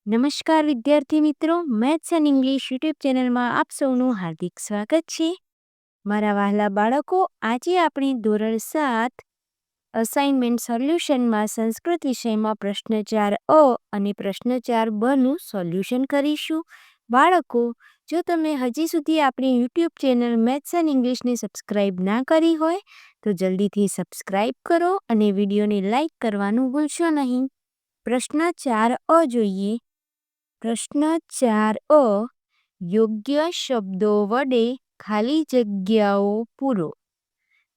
નમસ્કાર વિદ્યાર્થી મિત્રો, મેથ્સ એન્ડ ઇંગ્લિશ યુટ્યુબ ચેનલમાં આપ સૌનું હાર્દિક સ્વાગત છે. મારા વહાલા બાળકો, આજે આપણે ધોરણ 7 અસાઇનમેન્ટ સોલ્યુશનમાં સંસ્કૃત વિષયમાં પ્રશ્ન 4 અને પ્રશ્ન 4 નું સોલ્યુશન કરીશું. બાળકો, જો તમે હજી સુધી આપણી યુટ્યુબ ચેનલ મેથ્સ એન્ડ ઇંગ્લિશને સબસ્ક્રાઇબ ના કરી હોય તો જલ્દીથી સબસ્ક્રાઇબ કરો અને વિડીયોને લાઇક કરવાનું ભૂલશો નહીં. પ્રશ્ન 4 જોઈએ. પ્રશ્ન 4 યોગ્ય શબ્દો વડે ખાલી જગ્યાઓ પૂરો.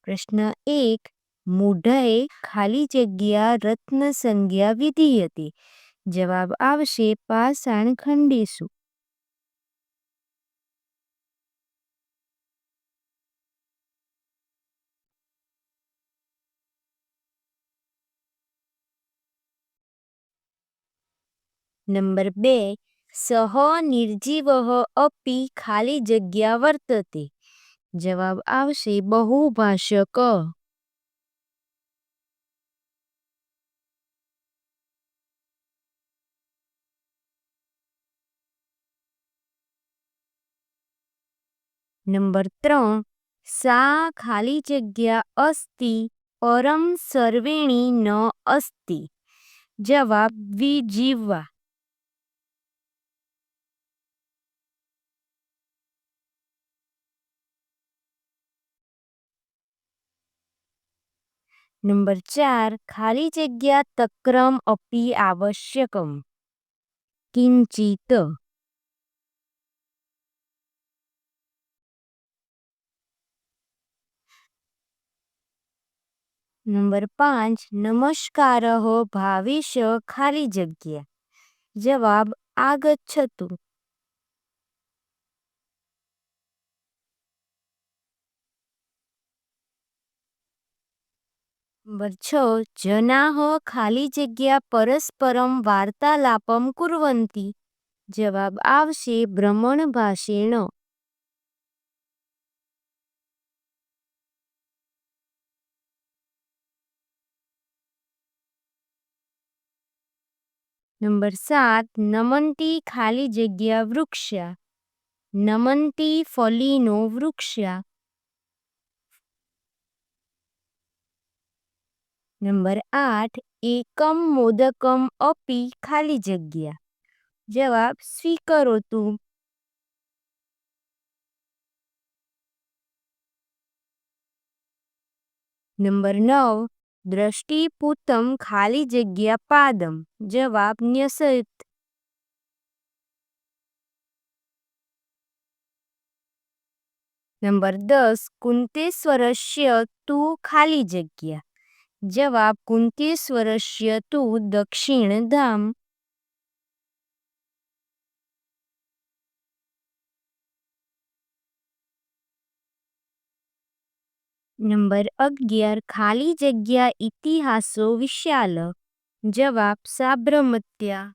પ્રશ્ન 1 મૂઢએ ખાલી જગ્યા રત્ન સંજ્ઞા વિધી હતી. જવાબ આવશે પાષાણ ખંડેશુ. નંબર 2 સહ નિર્જીવઃ અપી ખાલી જગ્યા વર્તતે. જવાબ આવશે બહુભાષક. નંબર 3 સા ખાલી જગ્યા અસ્તિ પરમ સર્વેણી ન અસ્તિ. જવાબ વિજીવા. નંબર 4 ખાલી જગ્યા તક્રમ અપી આવશ્યકમ. કિંચિત. નંબર 5 નમસ્કારઃ ભાવેશ ખાલી જગ્યા. જવાબ આગચ્છતુ. નંબર 6 જનાઃ ખાલી જગ્યા પરસ્પરમ વાર્તાલાપમ કુર્વન્તિ. જવાબ આવશે ભ્રમણભાષેણ. નંબર 7 નમંતી ખાલી જગ્યા વૃક્ષા. નમંતી ફલીનો વૃક્ષા. નંબર 8 એકમ મોદકમ અપી ખાલી જગ્યા. જવાબ સ્વીકરોતુ. નંબર 9 દ્રષ્ટિપૂતમ ખાલી જગ્યા પાદમ. જવાબ ન્યસત. નંબર 10 કુંતેશ્વરસ્ય તું ખાલી જગ્યા. જવાબ કુંતેશ્વરસ્ય તું દક્ષિણધામ. નંબર 11 ખાલી જગ્યા ઇતિહાસો વિશાલ. જવાબ સાબરમત્યા.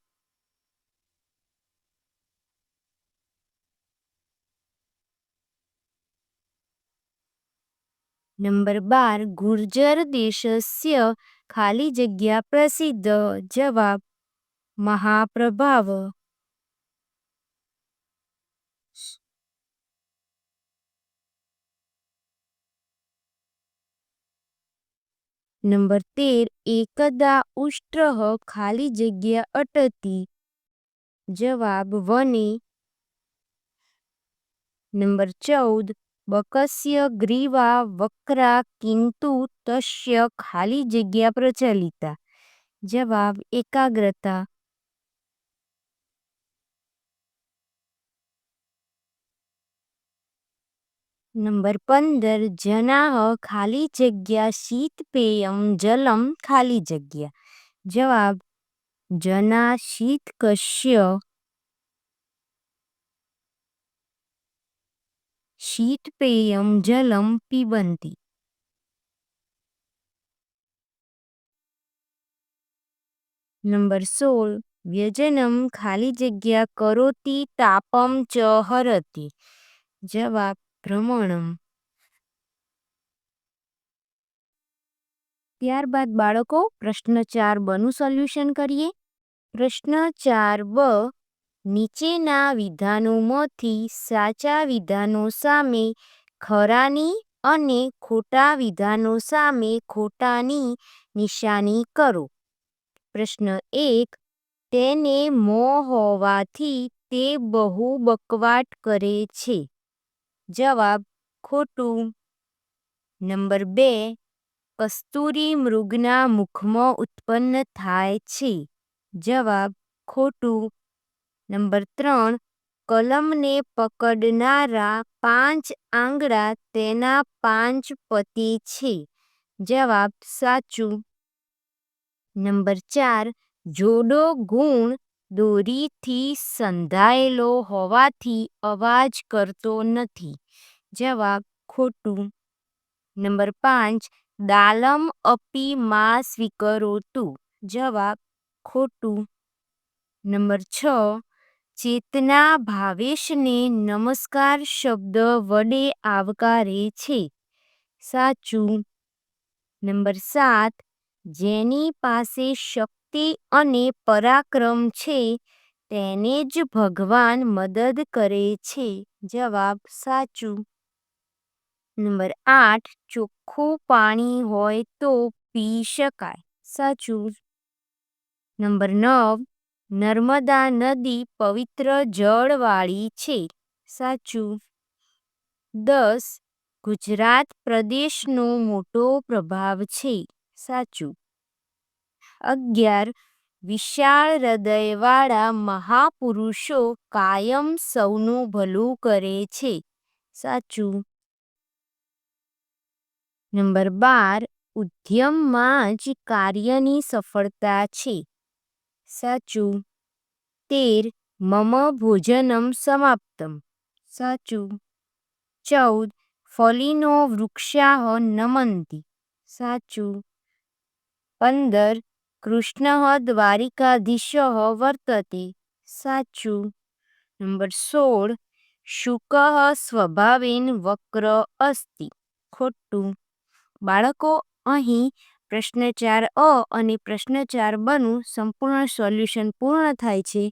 નંબર 12 ગુર્જર દેશસ્ય ખાલી જગ્યા પ્રસિદ્ધ. જવાબ મહાપ્રભાવ. નંબર 13 એકદા ઉષ્ટ્રઃ ખાલી જગ્યા અટતી. જવાબ વને. નંબર 14 બકસ્ય ગ્રીવા વક્રા કિંતુ તસ્ય ખાલી જગ્યા પ્રચલિતા. જવાબ એકાગ્રતા. નંબર 15 જનાઃ ખાલી જગ્યા શીતપેયમ જલમ ખાલી જગ્યા. જવાબ જના શીતકસ્ય. શીતપેયમ જલમ પિબંતિ. નંબર 16 વ્યજનમ ખાલી જગ્યા કરોતિ તાપમ ચ હરતિ. જવાબ ભ્રમણમ. ત્યારબાદ બાળકો પ્રશ્ન 4 નું સોલ્યુશન કરીએ. પ્રશ્ન 4બ નીચેના વિધાનોમાંથી સાચા વિધાનો સામે ખરાની અને ખોટા વિધાનો સામે ખોટાની નિશાની કરો. પ્રશ્ન 1 તેને મોં હોવાથી તે બહુ બકવાટ કરે છે. જવાબ ખોટું. નંબર 2 કસ્તુરી મૃગના મુખમાં ઉત્પન્ન થાય છે. જવાબ ખોટું. નંબર 3 કલમને પકડનારા 5 આંગળા તેના 5 પતિ છે. જવાબ સાચું. નંબર 4 જોડો ગુણ દોરીથી સંધાયેલો હોવાથી અવાજ કરતો નથી. જવાબ ખોટું. નંબર 5 દાલમ અપી મા સ્વીકરોતુ. જવાબ ખોટું. નંબર 6 ચેતના ભાવેશને નમસ્કાર શબ્દ વડે આવકારે છે. સાચું. નંબર 7 જેની પાસે શક્તિ અને પરાક્રમ છે તેને જ ભગવાન મદદ કરે છે. જવાબ સાચું. નંબર 8 ચોખ્ખું પાણી હોય તો પી શકાય. સાચું. નંબર 9 નર્મદા નદી પવિત્ર જળવાળી છે. સાચું. 10 ગુજરાત પ્રદેશનો મોટો પ્રભાવ છે. સાચું. 11 વિશાળ હૃદયવાળા મહાપુરુષો કાયમ સૌનું ભલું કરે છે. સાચું. નંબર 12 ઉદ્યમમાં જ કાર્યની સફળતા છે. સાચું. 13 મમ ભોજનમ સમાપ્તમ. સાચું. 14 ફલિનો વૃક્ષાઃ નમંતિ. સાચું. 15 કૃષ્ણઃ દ્વારિકાધીશઃ વર્તતે. સાચું. નંબર 16 શુકઃ સ્વભાવેન વક્ર અસ્તિ. ખોટું. બાળકો અહીં પ્રશ્ન 4અ અને પ્રશ્ન 4બનું સંપૂર્ણ સોલ્યુશન પૂર્ણ થાય છે.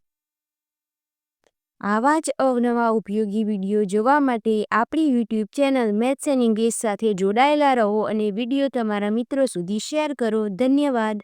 આવા જ અવનવા ઉપયોગી વિડીયો જોવા માટે આપણી YouTube channel maths and English સાથે જોડાયેલા રહો અને વિડીયો તમારા મિત્રો સુધી શેર કરો. ધન્યવાદ.